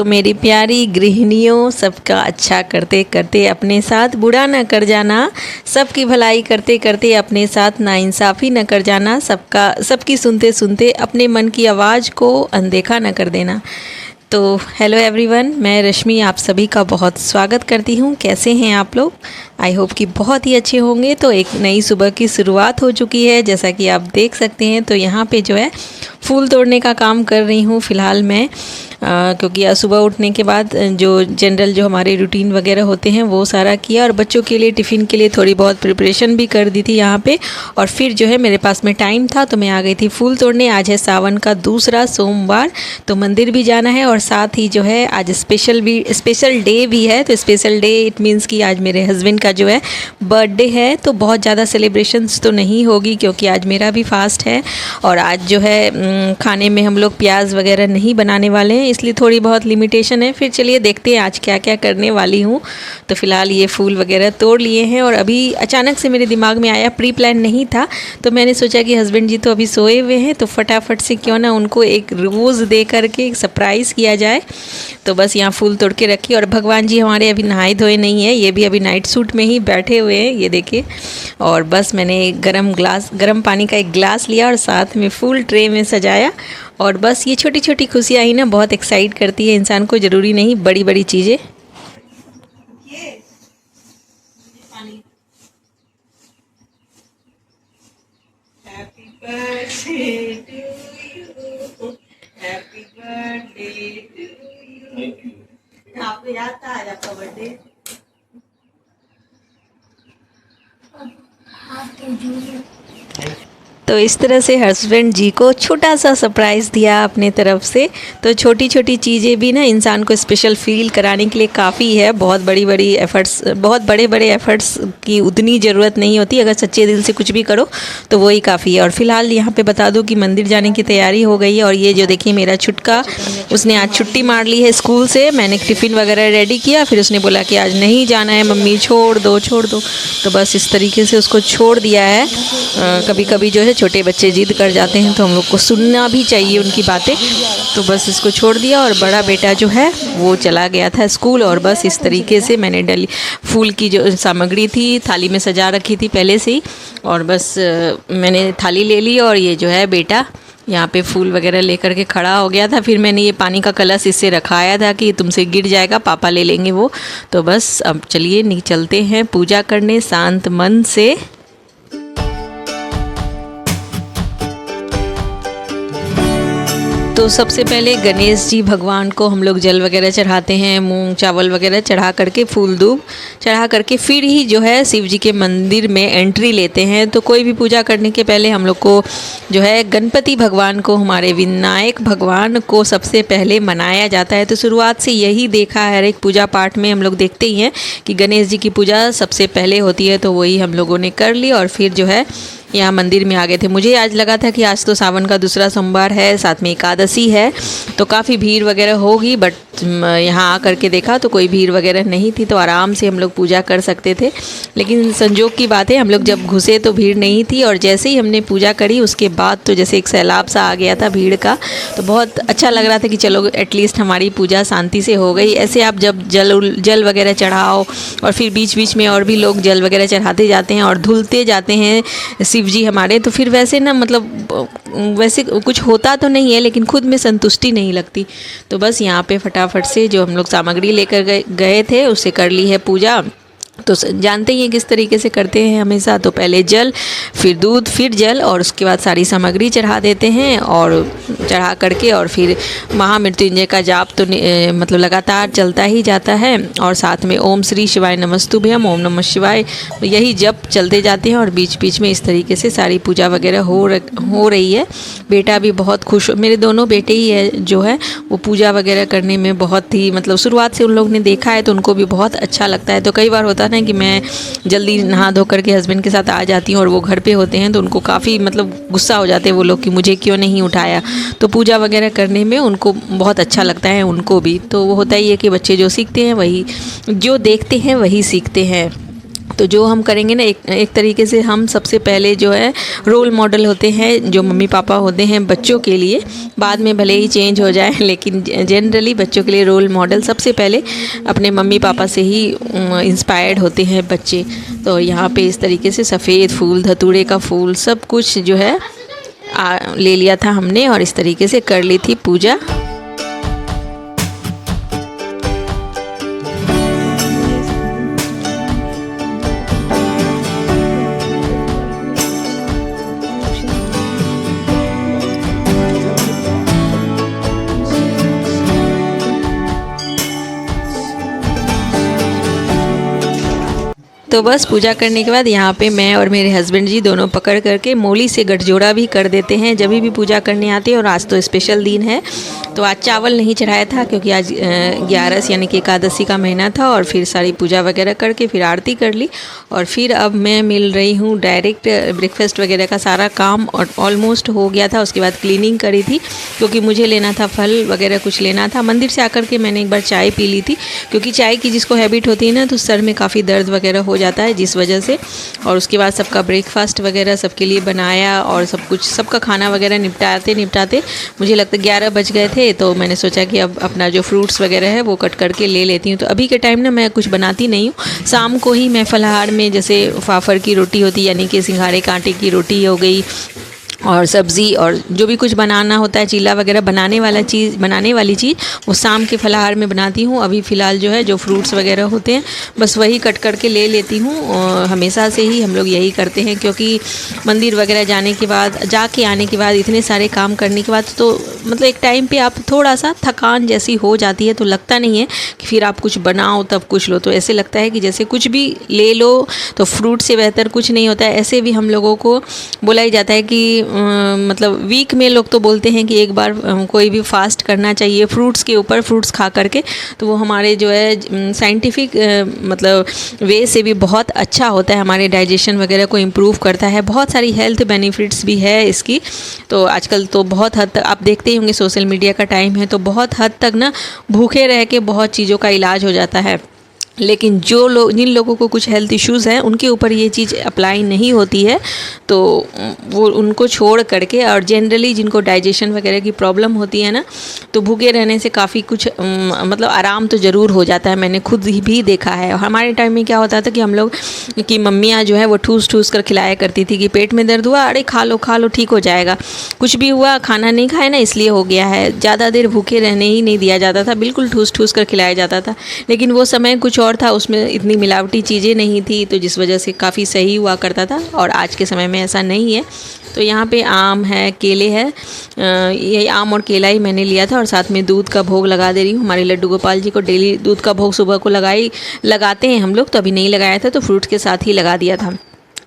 तो मेरी प्यारी गृहिणियों, सबका अच्छा करते करते अपने साथ बुरा न कर जाना, सबकी भलाई करते करते अपने साथ नाइंसाफ़ी न कर जाना, सबकी सुनते सुनते अपने मन की आवाज़ को अनदेखा न कर देना। तो हेलो एवरीवन, मैं रश्मि आप सभी का बहुत स्वागत करती हूँ। कैसे हैं आप लोग? आई होप कि बहुत ही अच्छे होंगे। तो एक नई सुबह की शुरुआत हो चुकी है, जैसा कि आप देख सकते हैं। तो यहाँ पे जो है फूल तोड़ने का काम कर रही हूँ फ़िलहाल मैं, क्योंकि सुबह उठने के बाद जो जनरल जो हमारे रूटीन वगैरह होते हैं वो सारा किया, और बच्चों के लिए टिफ़िन के लिए थोड़ी बहुत प्रिपरेशन भी कर दी थी यहाँ पे। और फिर जो है मेरे पास में टाइम था तो मैं आ गई थी फूल तोड़ने। आज है सावन का दूसरा सोमवार, तो मंदिर भी जाना है, और साथ ही जो है आज स्पेशल डे भी है। तो स्पेशल डे इट मीन्स कि आज मेरे हस्बैंड का जो है बर्थडे है। तो बहुत ज़्यादा सेलिब्रेशंस तो नहीं होगी, क्योंकि आज मेरा भी फास्ट है, और आज जो है खाने में हम लोग प्याज वगैरह नहीं बनाने वाले हैं, इसलिए थोड़ी बहुत लिमिटेशन है। फिर चलिए देखते हैं आज क्या क्या करने वाली हूँ। तो फ़िलहाल ये फूल वगैरह तोड़ लिए हैं, और अभी अचानक से मेरे दिमाग में आया, प्री प्लान नहीं था। तो मैंने सोचा कि हस्बैंड जी तो अभी सोए हुए हैं, तो फटाफट से क्यों ना उनको एक रोज़ दे करके एक सरप्राइज़ किया जाए। तो बस यहाँ फूल तोड़ के रखी, और भगवान जी हमारे अभी नहाए धोए नहीं है, ये भी अभी नाइट सूट में ही बैठे हुए हैं, ये देखिए। और बस मैंने गर्म पानी का एक गिलास लिया और साथ में फूल ट्रे में सजाया। और बस ये छोटी छोटी खुशियाँ ही ना बहुत एक्साइट करती है इंसान को, ज़रूरी नहीं बड़ी बड़ी चीज़ें। Happy birthday to you. Happy birthday to you. Thank you. आपको याद था आज आपका बर्थडे? तो इस तरह से हस्बैंड जी को छोटा सा सरप्राइज़ दिया अपने तरफ से। तो छोटी छोटी चीज़ें भी ना इंसान को स्पेशल फील कराने के लिए काफ़ी है। बहुत बड़े बड़े एफ़र्ट्स की उतनी ज़रूरत नहीं होती, अगर सच्चे दिल से कुछ भी करो तो वही काफ़ी है। और फिलहाल यहाँ पे बता दूँ कि मंदिर जाने की तैयारी हो गई है। और ये जो देखिए मेरा छुटका, उसने आज छुट्टी मार ली है स्कूल से। मैंने टिफ़िन वगैरह रेडी किया, फिर उसने बोला कि आज नहीं जाना है मम्मी, छोड़ दो। तो बस इस तरीके से उसको छोड़ दिया है। कभी कभी जो है छोटे बच्चे जिद कर जाते हैं, तो हम लोग को सुनना भी चाहिए उनकी बातें। तो बस इसको छोड़ दिया, और बड़ा बेटा जो है वो चला गया था स्कूल। और बस इस तरीके से मैंने डली फूल की जो सामग्री थी थाली में सजा रखी थी पहले से ही, और बस मैंने थाली ले ली। और ये जो है बेटा यहाँ पे फूल वगैरह लेकर के खड़ा हो गया था। फिर मैंने ये पानी का कलश इससे रखाया था कि तुमसे गिर जाएगा, पापा ले लेंगे वो। तो बस अब चलिए चलते हैं पूजा करने शांत मन से। तो सबसे पहले गणेश जी भगवान को हम लोग जल वगैरह चढ़ाते हैं, मूंग चावल वगैरह चढ़ा करके, फूल दूब चढ़ा करके फिर ही जो है शिव जी के मंदिर में एंट्री लेते हैं। तो कोई भी पूजा करने के पहले हम लोग को जो है गणपति भगवान को, हमारे विनायक भगवान को सबसे पहले मनाया जाता है। तो शुरुआत से यही देखा है, हर एक पूजा पाठ में हम लोग देखते ही हैं कि गणेश जी की पूजा सबसे पहले होती है। तो वही हम लोगों ने कर ली, और फिर जो है यहाँ मंदिर में आ गए थे। मुझे आज लगा था कि आज तो सावन का दूसरा सोमवार है, साथ में एकादशी है, तो काफ़ी भीड़ वगैरह होगी। बट यहाँ आ करके देखा तो कोई भीड़ वगैरह नहीं थी, तो आराम से हम लोग पूजा कर सकते थे। लेकिन संजोग की बात है, हम लोग जब घुसे तो भीड़ नहीं थी, और जैसे ही हमने पूजा करी उसके बाद तो जैसे एक सैलाब सा आ गया था भीड़ का। तो बहुत अच्छा लग रहा था कि चलो एटलीस्ट हमारी पूजा शांति से हो गई। ऐसे आप जब जल वगैरह चढ़ाओ, और फिर बीच बीच में और भी लोग जल वगैरह चढ़ाते जाते हैं और धुलते जाते हैं शिव जी हमारे, तो फिर वैसे ना मतलब वैसे कुछ होता तो नहीं है, लेकिन खुद में संतुष्टि नहीं लगती। तो बस यहाँ पे फटाफट से जो हम लोग सामग्री लेकर गए थे उससे कर ली है पूजा। तो जानते ही हैं किस तरीके से करते हैं हमेशा। तो पहले जल, फिर दूध, फिर जल, और उसके बाद सारी सामग्री चढ़ा देते हैं। और चढ़ा करके और फिर महामृत्युंजय का जाप तो मतलब लगातार चलता ही जाता है, और साथ में ओम श्री शिवाय नमस्तुभ्यम, ओम नमः शिवाय, यही जप चलते जाते हैं। और बीच बीच में इस तरीके से सारी पूजा वगैरह हो रही है। बेटा भी बहुत खुश, मेरे दोनों बेटे ही है जो है वो पूजा वगैरह करने में बहुत ही, मतलब शुरुआत से उन लोग ने देखा है तो उनको भी बहुत अच्छा लगता है। तो कई बार होता है कि मैं जल्दी नहा धो करके हस्बैंड के साथ आ जाती हूँ, और वो घर पे होते हैं, तो उनको काफ़ी मतलब गुस्सा हो जाते हैं वो लोग कि मुझे क्यों नहीं उठाया। तो पूजा वगैरह करने में उनको बहुत अच्छा लगता है, उनको भी। तो वो होता ही है कि बच्चे जो सीखते हैं वही, जो देखते हैं वही सीखते हैं। तो जो हम करेंगे ना, एक तरीके से हम सबसे पहले जो है रोल मॉडल होते हैं, जो मम्मी पापा होते हैं बच्चों के लिए। बाद में भले ही चेंज हो जाए, लेकिन जनरली बच्चों के लिए रोल मॉडल सबसे पहले अपने मम्मी पापा से ही इंस्पायर्ड होते हैं बच्चे। तो यहाँ पे इस तरीके से सफ़ेद फूल, धतूरे का फूल, सब कुछ जो है ले लिया था हमने और इस तरीके से कर ली थी पूजा। तो बस पूजा करने के बाद यहाँ पे मैं और मेरे हस्बैंड जी दोनों पकड़ करके मोली से गठजोड़ा भी कर देते हैं जब भी पूजा करने आते हैं। और आज तो स्पेशल दिन है, तो आज चावल नहीं चढ़ाया था क्योंकि आज 11 यानी कि एकादशी का महीना था। और फिर सारी पूजा वगैरह करके फिर आरती कर ली और फिर अब मैं मिल रही हूँ डायरेक्ट। ब्रेकफास्ट वगैरह का सारा काम और ऑलमोस्ट हो गया था। उसके बाद क्लीनिंग करी थी क्योंकि मुझे लेना था फल वगैरह कुछ लेना था। मंदिर से आकर के मैंने एक बार चाय पी ली थी क्योंकि चाय की जिसको हैबिट होती है ना, तो सर में काफ़ी दर्द वगैरह हो जाता है जिस वजह से। और उसके बाद सबका ब्रेकफास्ट वगैरह सबके लिए बनाया और सब कुछ, सबका खाना वगैरह निपटाते मुझे लगता है 11 बज गए थे। तो मैंने सोचा कि अब अपना जो फ्रूट्स वगैरह है वो कट करके ले लेती हूँ। तो अभी के टाइम ना मैं कुछ बनाती नहीं हूँ, शाम को ही मैं फलाहार में जैसे फाफड़ की रोटी होती यानी कि सिंघाड़े कांटे की रोटी हो गई और सब्ज़ी और जो भी कुछ बनाना होता है, चीला वगैरह बनाने वाली चीज़ वो शाम के फलाहार में बनाती हूँ। अभी फ़िलहाल जो है जो फ्रूट्स वगैरह होते हैं बस वही कट करके ले लेती हूँ। हमेशा से ही हम लोग यही करते हैं क्योंकि मंदिर वगैरह जाके आने के बाद इतने सारे काम करने के बाद तो मतलब एक टाइम पे आप थोड़ा सा थकान जैसी हो जाती है। तो लगता नहीं है कि फिर आप कुछ बनाओ तब कुछ लो, तो ऐसे लगता है कि जैसे कुछ भी ले लो तो फ्रूट से बेहतर कुछ नहीं होता है। ऐसे भी हम लोगों को बोला ही जाता है कि मतलब वीक में लोग तो बोलते हैं कि एक बार कोई भी फास्ट करना चाहिए फ्रूट्स के ऊपर, फ्रूट्स खा करके। तो वो हमारे जो है साइंटिफिक मतलब वे से भी बहुत अच्छा होता है, हमारे डाइजेशन वगैरह को इम्प्रूव करता है। बहुत सारी हेल्थ बेनिफिट्स भी है इसकी। तो आजकल तो बहुत हद तक आप देखते ही होंगे, सोशल मीडिया का टाइम है तो बहुत हद तक ना भूखे रह के बहुत चीज़ों का इलाज हो जाता है। लेकिन जिन लोगों को कुछ हेल्थ इश्यूज़ हैं उनके ऊपर ये चीज़ अप्लाई नहीं होती है, तो वो उनको छोड़ करके और जनरली जिनको डाइजेशन वगैरह की प्रॉब्लम होती है ना, तो भूखे रहने से काफ़ी कुछ मतलब आराम तो ज़रूर हो जाता है। मैंने खुद ही भी देखा है। और हमारे टाइम में क्या होता था कि हम लोग की मम्मियाँ जो है वो ठूस कर खिलाया करती थी कि पेट में दर्द हुआ, अरे खा लो ठीक हो जाएगा। कुछ भी हुआ, खाना नहीं खाए ना इसलिए हो गया है। ज़्यादा देर भूखे रहने ही नहीं दिया जाता था, बिल्कुल ठूस कर खिलाया जाता था। लेकिन वो समय कुछ और था, उसमें इतनी मिलावटी चीज़ें नहीं थी, तो जिस वजह से काफ़ी सही हुआ करता था। और आज के समय में ऐसा नहीं है। तो यहाँ पे आम है, केले है, ये आम और केला ही मैंने लिया था और साथ में दूध का भोग लगा दे रही हूँ। हमारे लड्डू गोपाल जी को डेली दूध का भोग सुबह को लगाते हैं हम लोग, तो अभी नहीं लगाया था तो फ्रूट्स के साथ ही लगा दिया था।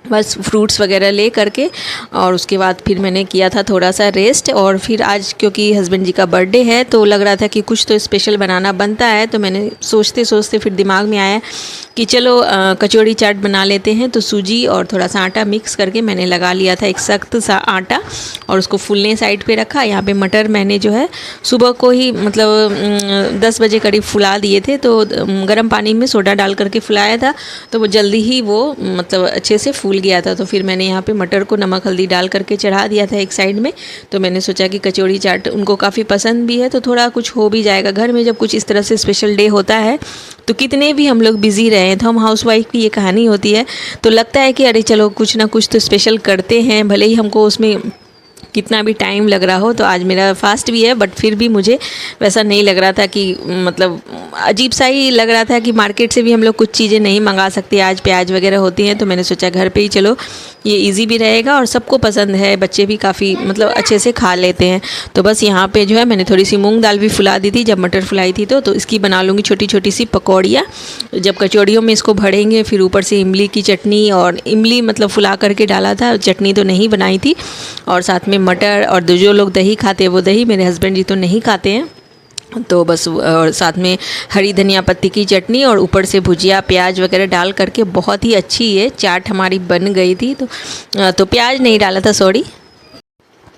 बस फ्रूट्स वगैरह ले करके और उसके बाद फिर मैंने किया था थोड़ा सा रेस्ट। और फिर आज क्योंकि हस्बैंड जी का बर्थडे है तो लग रहा था कि कुछ तो स्पेशल बनाना बनता है। तो मैंने सोचते फिर दिमाग में आया कि चलो कचौड़ी चाट बना लेते हैं। तो सूजी और थोड़ा सा आटा मिक्स करके मैंने लगा लिया था एक सख्त सा आटा और उसको फूलने साइड पे रखा। यहाँ पे मटर मैंने जो है सुबह को ही मतलब 10 बजे करीब फुला दिए थे, तो गर्म पानी में सोडा डाल करके फुलाया था, तो वो जल्दी ही वो मतलब अच्छे से फूल गया था। तो फिर मैंने यहाँ पे मटर को नमक हल्दी डाल करके चढ़ा दिया था एक साइड में। तो मैंने सोचा कि कचौड़ी चाट उनको काफ़ी पसंद भी है तो थोड़ा कुछ हो भी जाएगा। घर में जब कुछ इस तरह से स्पेशल डे होता है तो कितने भी हम लोग बिज़ी रहे, तो हम हाउसवाइफ की ये कहानी होती है, तो लगता है कि अरे चलो कुछ ना कुछ तो स्पेशल करते हैं, भले ही हमको उसमें कितना भी टाइम लग रहा हो। तो आज मेरा फास्ट भी है बट फिर भी मुझे वैसा नहीं लग रहा था कि मतलब अजीब सा ही लग रहा था कि मार्केट से भी हम लोग कुछ चीज़ें नहीं मंगा सकते, आज प्याज वगैरह होती हैं। तो मैंने सोचा घर पे ही चलो ये इजी भी रहेगा और सबको पसंद है, बच्चे भी काफ़ी मतलब अच्छे से खा लेते हैं। तो बस यहाँ पे जो है मैंने थोड़ी सी मूंग दाल भी फुला दी थी जब मटर फुलाई थी, तो इसकी बना लूँगी छोटी छोटी सी पकौड़ियाँ। जब कचौड़ियों में इसको भरेंगे फिर ऊपर से इमली की चटनी, और इमली मतलब फुला करके डाला था, चटनी तो नहीं बनाई थी, और साथ में मटर, और जो लोग दही खाते हैं वो दही, मेरे हस्बैंड जी तो नहीं खाते हैं, तो बस और साथ में हरी धनिया पत्ती की चटनी और ऊपर से भुजिया प्याज वगैरह डाल करके बहुत ही अच्छी ये चाट हमारी बन गई थी। तो प्याज नहीं डाला था, सॉरी।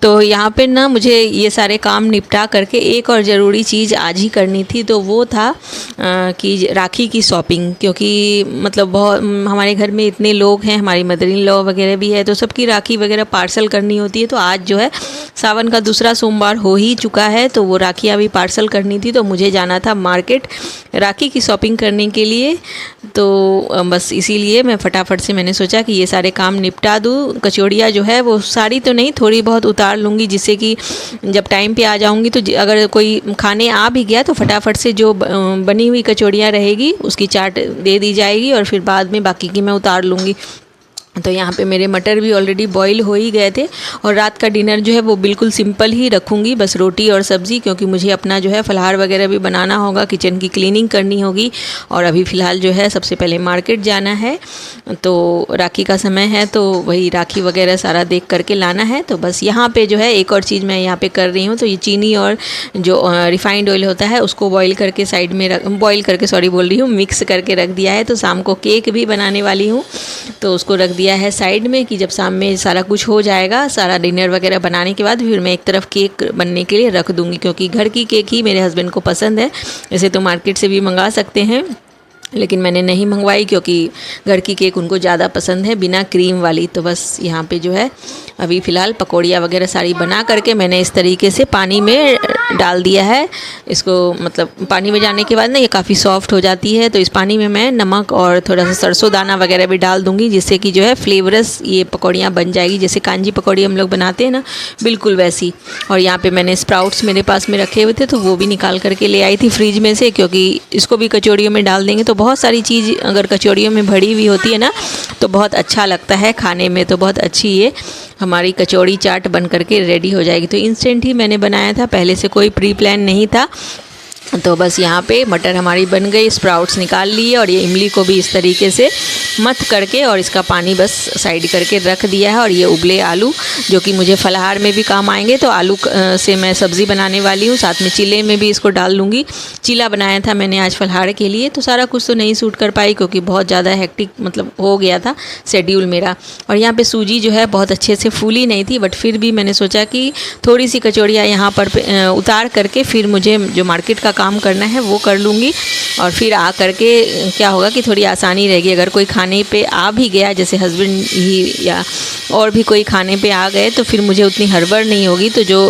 तो यहाँ पे ना मुझे ये सारे काम निपटा करके एक और ज़रूरी चीज़ आज ही करनी थी, तो वो था कि राखी की शॉपिंग, क्योंकि मतलब बहुत हमारे घर में इतने लोग हैं, हमारी मदर इन लॉ वगैरह भी है, तो सबकी राखी वगैरह पार्सल करनी होती है। तो आज जो है सावन का दूसरा सोमवार हो ही चुका है, तो वो राखियाँ भी पार्सल करनी थी, तो मुझे जाना था मार्केट राखी की शॉपिंग करने के लिए। तो बस इसीलिए मैं फटाफट से मैंने सोचा कि ये सारे काम निपटा दूँ। कचौड़ियाँ जो है वो सारी तो नहीं, थोड़ी बहुत उतार लूँगी, जिससे कि जब टाइम पे आ जाऊँगी तो अगर कोई खाने आ भी गया तो फटाफट से जो बनी हुई कचौड़ियाँ रहेगी उसकी चाट दे दी जाएगी और फिर बाद में बाकी की मैं उतार लूँगी। तो यहाँ पे मेरे मटर भी ऑलरेडी बॉईल हो ही गए थे और रात का डिनर जो है वो बिल्कुल सिंपल ही रखूँगी, बस रोटी और सब्ज़ी, क्योंकि मुझे अपना जो है फलाहार वगैरह भी बनाना होगा, किचन की क्लीनिंग करनी होगी और अभी फ़िलहाल जो है सबसे पहले मार्केट जाना है। तो राखी का समय है तो वही राखी वगैरह सारा देख करके लाना है। तो बस यहाँ पर जो है एक और चीज़ मैं यहाँ पर कर रही हूँ, तो ये चीनी और जो रिफाइंड ऑयल होता है उसको बॉयल करके साइड में मिक्स करके रख दिया है। तो शाम को केक भी बनाने वाली हूँ, तो उसको रख दिया है साइड में कि जब शाम में सारा कुछ हो जाएगा, सारा डिनर वगैरह बनाने के बाद फिर मैं एक तरफ केक बनने के लिए रख दूँगी, क्योंकि घर की केक ही मेरे हस्बैंड को पसंद है। वैसे तो मार्केट से भी मंगा सकते हैं, लेकिन मैंने नहीं मंगवाई क्योंकि घर की केक उनको ज़्यादा पसंद है बिना क्रीम वाली। तो बस यहाँ पे जो है अभी फ़िलहाल पकौड़ियाँ वगैरह सारी बना करके मैंने इस तरीके से पानी में डाल दिया है। इसको मतलब पानी में जाने के बाद ना ये काफ़ी सॉफ्ट हो जाती है, तो इस पानी में मैं नमक और थोड़ा सा सरसों दाना वगैरह भी डाल दूँगी, जिससे कि जो है फ्लेवरस ये पकौड़ियाँ बन जाएगी, जैसे कांजी पकौड़ी हम लोग बनाते हैं ना, बिल्कुल वैसी। और यहाँ पर मैंने स्प्राउट्स मेरे पास में रखे हुए थे, तो वो भी निकाल करके ले आई थी फ्रिज में से, क्योंकि इसको भी कचौड़ियों में डाल देंगे तो बहुत सारी चीज़ अगर कचौड़ियों में भरी हुई होती है ना तो बहुत अच्छा लगता है खाने में। तो बहुत अच्छी ये हमारी कचौड़ी चाट बन करके रेडी हो जाएगी। तो इंस्टेंट ही मैंने बनाया था, पहले से कोई प्री प्लान नहीं था। तो बस यहाँ पे मटर हमारी बन गई, स्प्राउट्स निकाल लिए और ये इमली को भी इस तरीके से मथ करके और इसका पानी बस साइड करके रख दिया है। और ये उबले आलू जो कि मुझे फलाहार में भी काम आएंगे, तो आलू से मैं सब्ज़ी बनाने वाली हूँ, साथ में चीले में भी इसको डाल लूँगी। चीला बनाया था मैंने आज फलाहार के लिए, तो सारा कुछ तो नहीं सूट कर पाई क्योंकि बहुत ज़्यादा हेक्टिक मतलब हो गया था शेड्यूल मेरा। और यहाँ पर सूजी जो है बहुत अच्छे से फूली नहीं थी, बट फिर भी मैंने सोचा कि थोड़ी सी कचौड़ियाँ यहाँ पर उतार करके फिर मुझे जो मार्केट का काम करना है वो कर लूँगी। और फिर आ करके क्या होगा कि थोड़ी आसानी रहेगी, अगर कोई खाने पे आ भी गया, जैसे हस्बैंड ही या और भी कोई खाने पे आ गए, तो फिर मुझे उतनी हड़बड़ नहीं होगी। तो जो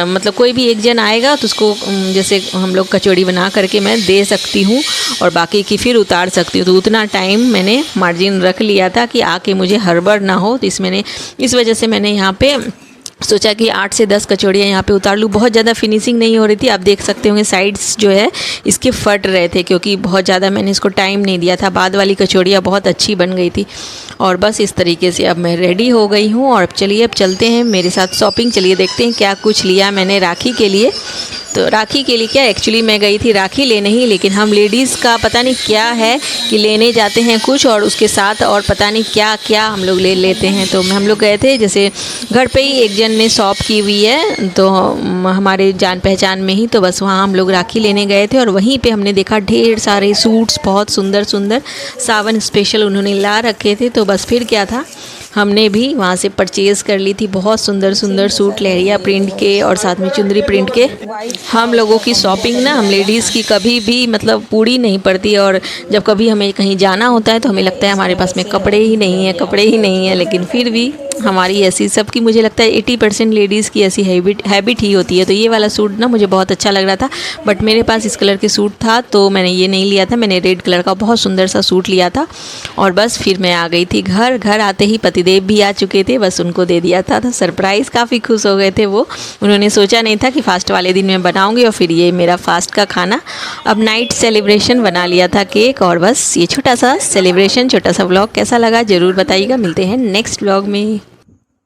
मतलब कोई भी एक जन आएगा तो उसको जैसे हम लोग कचौड़ी बना करके मैं दे सकती हूँ और बाकी की फिर उतार सकती हूँ। तो उतना टाइम मैंने मार्जिन रख लिया था कि आके मुझे हड़बड़ ना हो। तो इस वजह से मैंने यहाँ पे सोचा कि 8 से 10 कचौड़ियाँ यहाँ पे उतार लूँ। बहुत ज़्यादा फिनिशिंग नहीं हो रही थी, आप देख सकते होंगे साइड्स जो है इसके फट रहे थे क्योंकि बहुत ज़्यादा मैंने इसको टाइम नहीं दिया था। बाद वाली कचौड़ियाँ बहुत अच्छी बन गई थी। और बस इस तरीके से अब मैं रेडी हो गई हूँ और चलिए अब चलते हैं मेरे साथ शॉपिंग। चलिए देखते हैं क्या कुछ लिया मैंने राखी के लिए। तो राखी के लिए क्या, एक्चुअली मैं गई थी राखी लेने ही, लेकिन हम लेडीज़ का पता नहीं क्या है कि लेने जाते हैं कुछ और उसके साथ और पता नहीं क्या क्या हम लोग ले लेते हैं। तो हम लोग गए थे, जैसे घर पे ही एक जन ने शॉप की हुई है तो हमारे जान पहचान में ही, तो बस वहाँ हम लोग राखी लेने गए थे। और वहीं पे हमने देखा ढेर सारे सूट्स, बहुत सुंदर सुंदर सावन स्पेशल उन्होंने ला रखे थे। तो बस फिर क्या था, हमने भी वहाँ से परचेज़ कर ली थी बहुत सुंदर सुंदर सूट, लहरिया प्रिंट के और साथ में चुंदरी प्रिंट के। हम लोगों की शॉपिंग ना, हम लेडीज़ की कभी भी मतलब पूरी नहीं पड़ती। और जब कभी हमें कहीं जाना होता है तो हमें लगता है हमारे पास में कपड़े ही नहीं है, लेकिन फिर भी हमारी ऐसी सबकी मुझे लगता है 80% लेडीज़ की ऐसी हैबिट ही होती है। तो ये वाला सूट ना मुझे बहुत अच्छा लग रहा था, बट मेरे पास इस कलर के सूट था तो मैंने ये नहीं लिया था। मैंने रेड कलर का बहुत सुंदर सा सूट लिया था और बस फिर मैं आ गई थी घर। घर आते ही पतिदेव भी आ चुके थे, बस उनको दे दिया था। तो सरप्राइज़, काफ़ी खुश हो गए थे वो। उन्होंने सोचा नहीं था कि फास्ट वाले दिन मैं बनाऊँगी और फिर ये मेरा फास्ट का खाना। अब नाइट सेलिब्रेशन बना लिया था केक और बस ये छोटा सा सेलिब्रेशन, छोटा सा व्लॉग कैसा लगा ज़रूर बताइएगा। मिलते हैं नेक्स्ट व्लॉग में।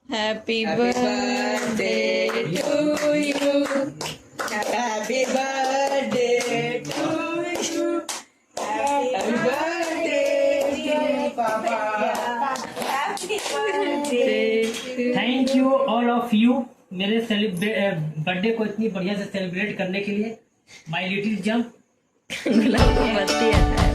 Happy birthday to you. Happy birthday to you. Happy birthday dear Papa. Happy birthday. Thank you all of you मेरे बर्थडे को इतनी बढ़िया से सेलिब्रेट करने के लिए। माय लिटिल जंप गुलाब को बत्ती है।